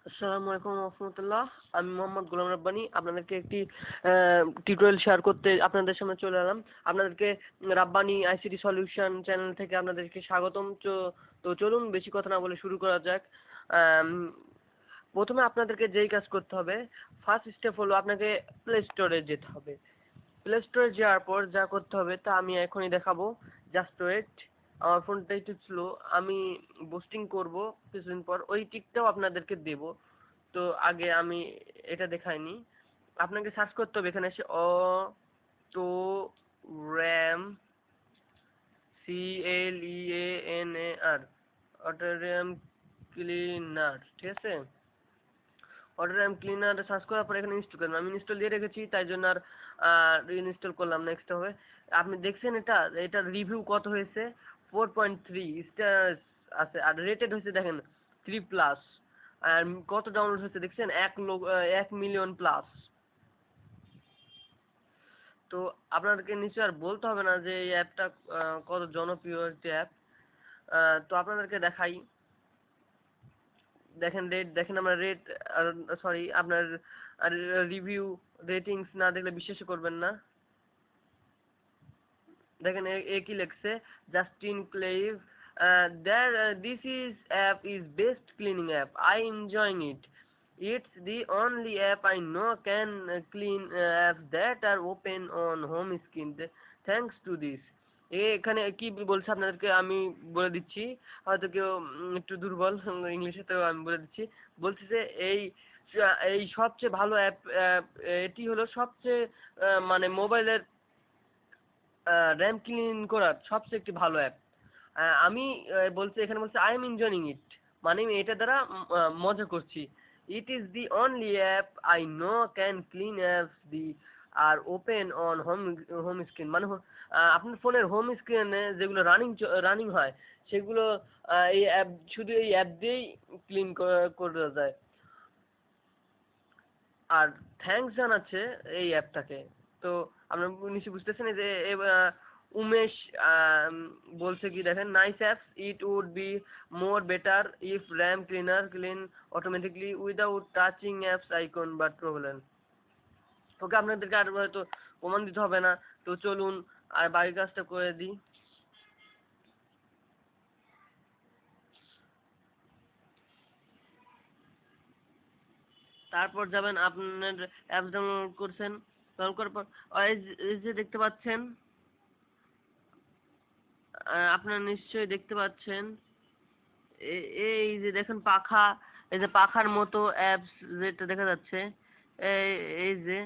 আসসালামু আলাইকুম রহমতুল্লাহ। আমি মোহাম্মদ গোলাম রাব্বানি আপনাদেরকে একটি টিউটোরিয়াল শেয়ার করতে আপনাদের সামনে চলে এলাম। আপনাদেরকে রাব্বানি আইসিটি সলিউশন চ্যানেল থেকে আপনাদেরকে স্বাগতম। তো চলুন বেশি কথা না বলে শুরু করা যাক। আম, প্রথমে আপনাদেরকে যেই কাজ করতে হবে, ফার্স্ট স্টেপ হলো আপনাকে প্লে স্টোরে যেতে হবে। প্লে স্টোরে যাওয়ার পর যা করতে হবে তা আমি এখনই দেখাবো। Just wait. আমার ফোনটা একটু স্লো, আমি বুস্টিং করব কিছুদিন পর, ওই টিপটাও আপনাদেরকে দেব। তো আগে আমি এটা দেখাইনি। আপনাকে সার্চ করতে হবে এখানে এসে auto RAM, CLEANAR, auto RAM cleaner, ঠিক আছে? অটো র্যাম ক্লিনার সার্চ করার পর এখানে ইনস্টল করবেন। আমি ইনস্টল দিয়ে রেখেছি তাই জন্য আর ইনস্টল করলাম। নেক্সট হবে, আপনি দেখছেন এটার রিভিউ কত হয়েছে? 4.3 স্টার আছে, আর রেটেড হয়েছে দেখেন 3+। আর কত ডাউনলোড হয়েছে দেখছেন? 1 মিলিয়ন প্লাস। তো আপনাদেরকে নিশ্চয় আর বলতে হবে না যে এই অ্যাপটা কত জনপ্রিয় একটি অ্যাপ। তো আপনাদেরকে দেখাই, দেখেন রেট, দেখেন আমরা রেট, সরি আপনার রিভিউ, রেটিংস না দেখলে বিশ্বাস করবেন না। দেখেন এ কি লিখছে, Justin Clive, this is app is best cleaning app, I enjoying it, it's the only app I know can clean apps that are open on home screen, thanks to this. এখানে কি বলছে আপনাদেরকে আমি বলে দিচ্ছি, হয়তো কেউ একটু দুর্বল ইংলিশে, তো আমি বলে দিচ্ছি। বলছে যে এই এই সবচেয়ে ভালো অ্যাপ, এটি হলো সবচেয়ে মানে মোবাইলের র্যাম ক্লিন করার সবচেয়ে একটি ভালো অ্যাপ। আমি বলছি, এখানে বলছে আই এম এনজয়িং ইট, মানে আমি এটা দ্বারা মজা করছি। It is the only app I know can clean apps the are open on home home screen, মানে আপনার ফোনের হোম স্ক্রিনে যেগুলো রানিং হয় সেগুলো এই অ্যাপ, শুধু এই অ্যাপ দিয়েই ক্লিন করা যায়। আর থ্যাঙ্কস জানাচ্ছে এই অ্যাপটাকে। তো আপনারা নিশ্চয়ই বুঝতেছেন এই যে উমেশ বলছে কি দেখেন, nice apps, it would be more better if RAM cleaner clean automatically without touching apps icon but problem. Okay, আপনাদেরকে আর হয়তো প্রমাণ দিতে হবে না। তো চলুন আর বাকি কাজটা করে দিই। তারপর যাবেন, আপনার অ্যাপস ডাউনলোড করছেন, ডাউনলোড করার পর এই যে দেখতে পাচ্ছেন, আপনারা নিশ্চয়ই দেখতে পাচ্ছেন এই যে দেখেন পাখা, এই যে পাখার মতো অ্যাপস যেটা দেখা যাচ্ছে, এই এই যে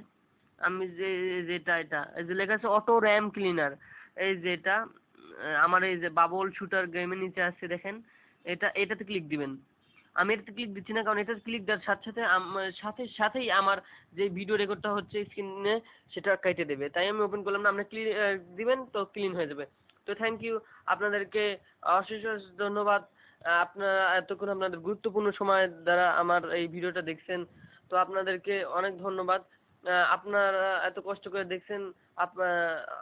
আমি যে যেটা এটা এই যে লেখা আছে অটো র্যাম ক্লিনার, এই যেটা আমার এই যে বাবল শুটার গেমের নিচে আসছে দেখেন, এটাতে ক্লিক দিবেন। আমি এটাতে ক্লিক দিচ্ছি না, কারণ এটাতে ক্লিক দেওয়ার সাথে সাথে সাথেই আমার যে ভিডিও রেকর্ডটা হচ্ছে স্ক্রিনে সেটা কেটে দেবে, তাই আমি ওপেন করলাম না। আপনি দিবেন তো ক্লিন হয়ে যাবে। তো থ্যাংক ইউ, আপনাদেরকে অশেষ অশেষ ধন্যবাদ। আপনারা এতক্ষণ আপনাদের গুরুত্বপূর্ণ সময় দ্বারা আমার এই ভিডিওটা দেখছেন, তো আপনাদেরকে অনেক ধন্যবাদ। আপনারা এত কষ্ট করে দেখছেন,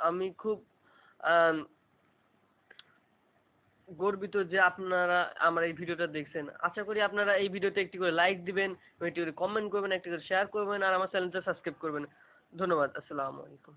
আমি খুব আহ, গর্বিত যে আপনারা আমার এই ভিডিওটা দেখছেন। আশা করি আপনারা এই ভিডিওতে একটি করে লাইক দিবেন, একটি করে কমেন্ট করবেন, একটি করে শেয়ার করবেন, আর আমার চ্যানেলটা সাবস্ক্রাইব করবেন। ধন্যবাদ। আসসালামু আলাইকুম।